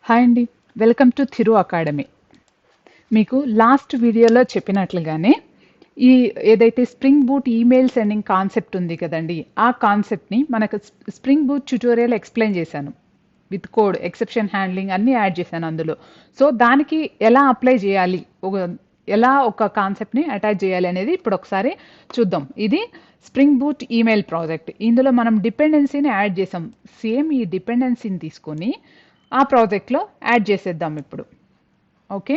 Hi అండి. Welcome to Thiru academy. మీకు last వీడియోలో చెప్పినట్లుగానే ఈ ఏదైతే spring boot email sending concept ఉంది కదండీ! ఆ కాన్సెప్ట్‌ని మనకు స్ప్రింగ్ బూట్ ట్యుటోరియల్ ఎక్స్‌ప్లెయిన్ చేశాను. విత్ కోడ్, ఎక్సెప్షన్ హ్యాండ్లింగ్ అన్నీ యాడ్ చేశాను అందులో. సో, దానికి ఎలా అప్లై చేయాలి? ఎలా ఒక కాన్సెప్ట్‌ని అటాచ్ చేయాలి అనేది ఇప్పుడు ఒకసారి చూద్దాం. ఇది స్ప్రింగ్ బూట్ ఈమెయిల్ ప్రాజెక్ట్. ఇందులో మనం డిపెండెన్సీని యాడ్ చేసాం. సేమ్ ఈ డిపెండెన్సీని తీసుకొని ఆ ప్రాజెక్ట్‌లో యాడ్ చేసేద్దాం ఇప్పుడు. ఓకే.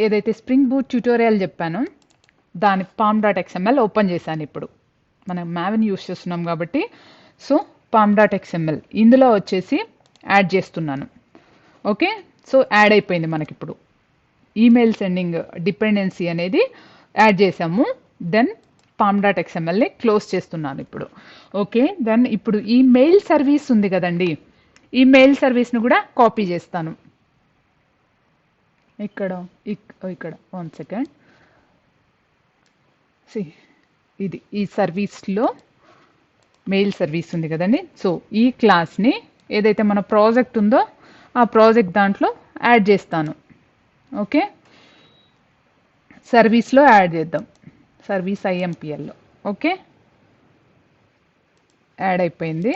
ఏదైతే స్ప్రింగ్ బూట్ ట్యుటోరియల్ చెప్పానో దాని palm.xml ఓపెన్ చేశాను ఇప్పుడు. మనం మ్యావ్ని యూస్ చేస్తున్నాం కాబట్టి సో palm.xml ఇందులో వచ్చేసి యాడ్ చేస్తున్నాను. ఓకే. సో యాడ్ అయిపోయింది మనకిప్పుడు. ఈమెయిల్ సెండింగ్ డిపెండెన్సీ అనేది యాడ్ చేసాము. దెన్ palm.xmlని క్లోజ్ చేస్తున్నాను ఇప్పుడు. ఓకే. దెన్ ఇప్పుడు ఈ మెయిల్ సర్వీస్ ఉంది కదండి, ఈ మెయిల్ సర్వీస్ను కూడా కాపీ చేస్తాను. ఇక్కడ 1 సెకండ్. ఇది ఈ సర్వీస్లో మెయిల్ సర్వీస్ ఉంది కదండి. సో ఈ క్లాస్ని ఏదైతే మన ప్రాజెక్ట్ ఉందో ఆ ప్రాజెక్ట్ దాంట్లో యాడ్ చేస్తాను. ఓకే. సర్వీస్లో యాడ్ చేద్దాం. సర్వీస్ ఐఎంపిఎల్లో. ఓకే. యాడ్ అయిపోయింది.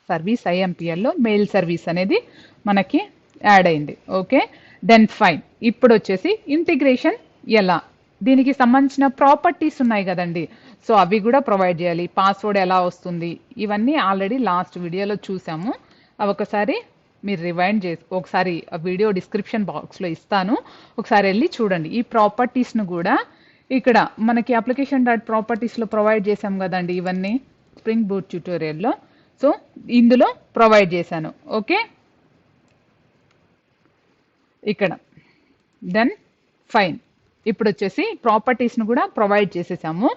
సర్వీస్ ఐఎంపిఎల్లో మెయిల్ సర్వీస్ అనేది మనకి యాడ్ అయింది. ఓకే. Then fine. ఇప్పుడు వచ్చేసి ఇంటిగ్రేషన్ ఎలా, దీనికి సంబంధించిన ప్రాపర్టీస్ ఉన్నాయి కదండి. సో అవి కూడా ప్రొవైడ్ చేయాలి. పాస్వర్డ్ ఎలా వస్తుంది, ఇవన్నీ ఆల్రెడీ లాస్ట్ వీడియోలో చూసాము. అవి ఒకసారి మీరు రివైండ్ చేసి ఒకసారి ఆ వీడియో డిస్క్రిప్షన్ బాక్స్లో ఇస్తాను, ఒకసారి వెళ్ళి చూడండి. ఈ ప్రాపర్టీస్ను కూడా ఇక్కడ మనకి అప్లికేషన్ డాట్ ప్రాపర్టీస్లో ప్రొవైడ్ చేసాం కదండి ఇవన్నీ స్ప్రింగ్ బూట్ ట్యూటోరియల్లో. సో ఇందులో ప్రొవైడ్ చేశాను. ఓకే. ఇక్కడ దెన్ ఫైన్. ఇప్పుడు వచ్చేసి ప్రాపర్టీస్ను కూడా ప్రొవైడ్ చేసేసాము.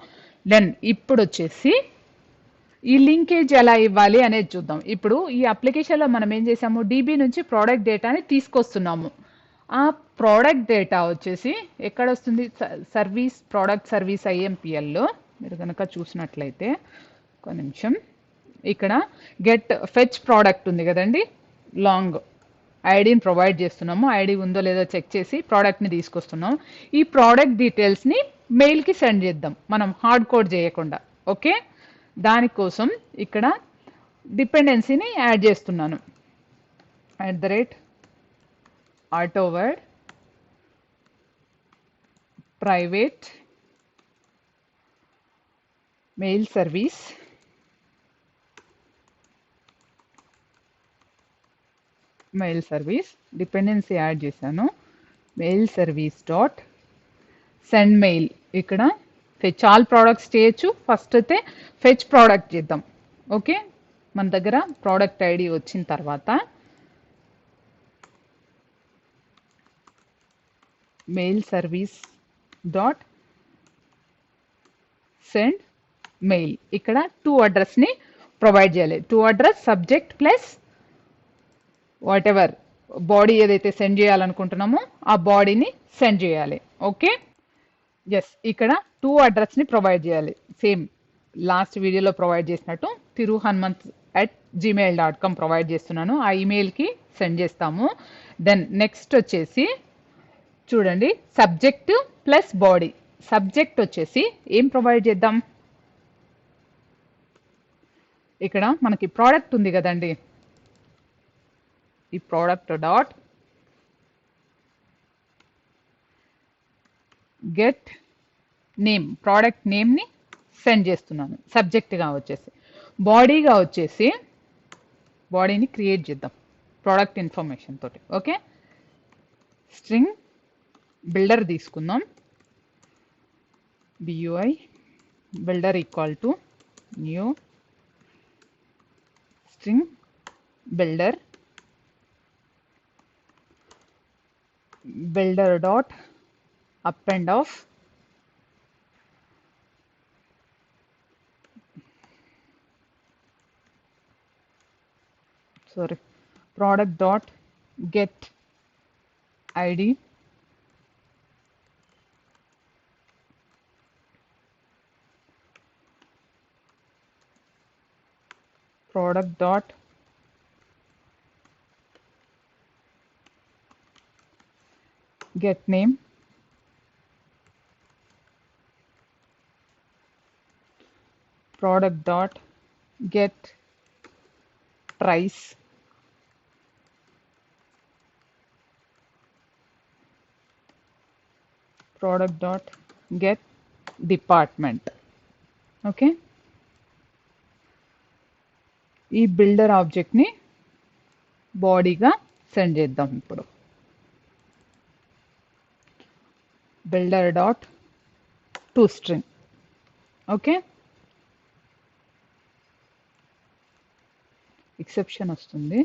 దెన్ ఇప్పుడు వచ్చేసి ఈ లింకేజ్ ఎలా ఇవ్వాలి అనేది చూద్దాం. ఇప్పుడు ఈ అప్లికేషన్లో మనం ఏం చేసాము, డీబీ నుంచి ప్రోడక్ట్ డేటాని తీసుకొస్తున్నాము. ఆ ప్రోడక్ట్ డేటా వచ్చేసి ఎక్కడ వస్తుంది, సర్వీస్ ప్రోడక్ట్ సర్వీస్ ఐఎంపిఎల్లో మీరు కనుక చూసినట్లయితే ఒక నిమిషం. ఇక్కడ గెట్ ఫెచ్ ప్రోడక్ట్ ఉంది కదండి, లాంగ్ ఐడిని ప్రొవైడ్ చేస్తున్నాము. ఐడి ఉందో లేదో చెక్ చేసి ప్రోడక్ట్ని తీసుకొస్తున్నాం. ఈ ప్రోడక్ట్ డీటెయిల్స్ని మెయిల్కి సెండ్ చేద్దాం, మనం హార్డ్ కోడ్ చేయకుండా. ఓకే. దానికోసం ఇక్కడ డిపెండెన్సీని యాడ్ చేస్తున్నాను. @AutoWord private mail service dependency add చేశాను. Mail service dot send mail. ఇక్కడ ఫెచ్ ఆల్ ప్రోడక్ట్స్ చేయొచ్చు. ఫస్ట్ అయితే ఫెచ్ ప్రోడక్ట్ చేద్దాం. ఓకే. మన దగ్గర ప్రోడక్ట్ ఐడి వచ్చిన తర్వాత mail service dot send mail. ఇక్కడ టూ అడ్రస్ని ప్రొవైడ్ చేయాలి. To address subject plus whatever body ఏదైతే సెండ్ చేయాలనుకుంటున్నామో ఆ బాడీని సెండ్ చేయాలి. ఓకే. ఎస్. ఇక్కడ టూ అడ్రస్ని ప్రొవైడ్ చేయాలి. సేమ్ లాస్ట్ వీడియోలో ప్రొవైడ్ చేసినట్టు thiruhanmant@gmail.com ప్రొవైడ్ చేస్తున్నాను. ఆ ఈమెయిల్కి సెండ్ చేస్తాము. దెన్ నెక్స్ట్ వచ్చేసి చూడండి, సబ్జెక్ట్ ప్లస్ బాడీ. సబ్జెక్ట్ వచ్చేసి ఏం ప్రొవైడ్ చేద్దాం, ఇక్కడ మనకి ప్రోడక్ట్ ఉంది కదండి, ఈ product dot get name, product నేమ్ని సెండ్ చేస్తున్నాను సబ్జెక్ట్గా వచ్చేసి. బాడీగా వచ్చేసి బాడీని క్రియేట్ చేద్దాం ప్రోడక్ట్ ఇన్ఫర్మేషన్ తోటి. ఓకే. స్ట్రింగ్ బిల్డర్ తీసుకుందాం. BUI builder equal to new string builder dot append of product dot get id product dot get name, product dot get price, product dot get department. Okay, ఈ builder ఆబ్జెక్ట్ని బాడీగా send చేద్దాం. ఇప్పుడు builder dot to string. Okay, exception వస్తుంది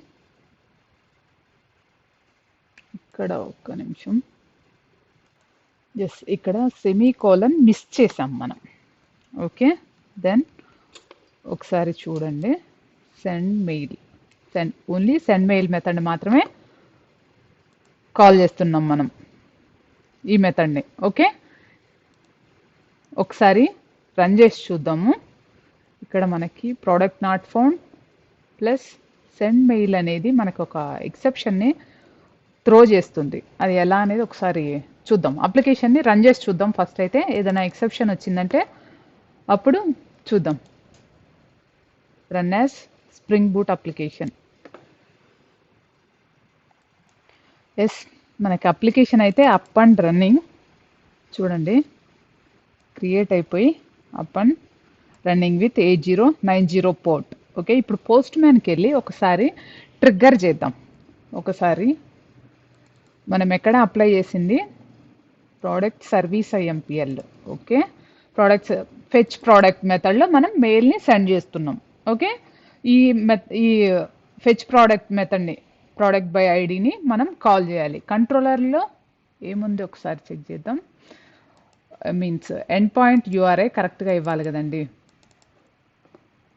ఇక్కడ, ఒక్క నిమిషం. ఇక్కడ semicolon miss చేసాం మనం. ఓకే, దెన్ ఒకసారి చూడండి, send mail, only send mail method మాత్రమే కాల్ చేస్తున్నాం మనం ఈ మెథడ్ని. ఓకే, ఒకసారి రన్ చేసి చూద్దాము. ఇక్కడ మనకి product not found plus send mail అనేది మనకు ఒక ఎక్సెప్షన్ని త్రో చేస్తుంది. అది ఎలా అనేది ఒకసారి చూద్దాం. అప్లికేషన్ని రన్ చేసి చూద్దాం ఫస్ట్. అయితే ఏదైనా ఎక్సెప్షన్ వచ్చిందంటే అప్పుడు చూద్దాం. Run as spring boot application. Yes, మనకి అప్లికేషన్ అయితే అప్ అండ్ రన్నింగ్. చూడండి, క్రియేట్ అయిపోయి up and running with 8090 port. Okay, ఇప్పుడు పోస్ట్ మ్యాన్కి వెళ్ళి ఒకసారి ట్రిగ్గర్ చేద్దాం. ఒకసారి మనం ఎక్కడ అప్లై చేసింది, product service IMPL. Okay, products fetch product మెథడ్లో మనం మెయిల్ని సెండ్ చేస్తున్నాం. ఓకే, ఈ ఫెచ్ ప్రోడక్ట్ మెథడ్ని, ప్రోడక్ట్ బై ఐడిని మనం కాల్ చేయాలి. కంట్రోలర్లో ఏముంది ఒకసారి చెక్ చేద్దాం. మీన్స్ ఎండ్ పాయింట్ యూఆర్ఐ కరెక్ట్గా ఇవ్వాలి కదండి.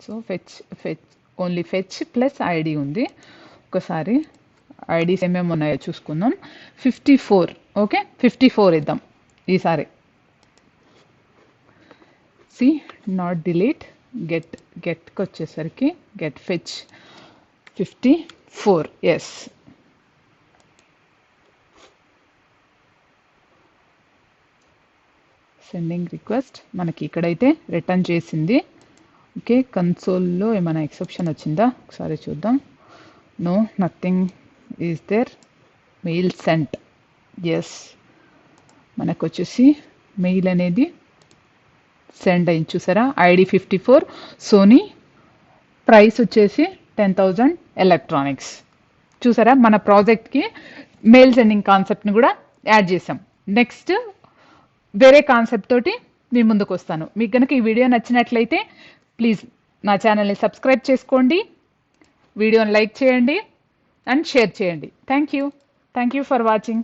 So only fetch plus ID ఉంది. ఒకసారి ఐడీస్ ఏమేమి ఉన్నాయో చూసుకుందాం. 54. ఓకే, 54 ఇద్దాం ఈసారి. సి నాట్ డిలీట్, గెట్కి వచ్చేసరికి get fetch 54. Yes, sending request మనకి ఇక్కడైతే రిటర్న్ చేసింది. ఓకే, కన్సోల్లో ఏమైనా ఎక్సెప్షన్ వచ్చిందా ఒకసారి చూద్దాం. No, nothing is there. Mail sent. Yes, మనకు వచ్చేసి మెయిల్ అనేది సెండ్ అయింది. చూసారా, ఐడి 54, సోనీ, ప్రైస్ వచ్చేసి 10,000 ఎలక్ట్రానిక్స్. చూసారా, మన ప్రాజెక్ట్కి మెయిల్ సెండింగ్ కాన్సెప్ట్ని కూడా యాడ్ చేసాం. నెక్స్ట్ వేరే కాన్సెప్ట్ తోటి మీ ముందుకు వస్తాను. మీకు కనుక ఈ వీడియో నచ్చినట్లయితే ప్లీజ్ నా ఛానల్ని సబ్స్క్రైబ్ చేసుకోండి, వీడియోని లైక్ చేయండి అండ్ షేర్ చేయండి. Thank you for watching.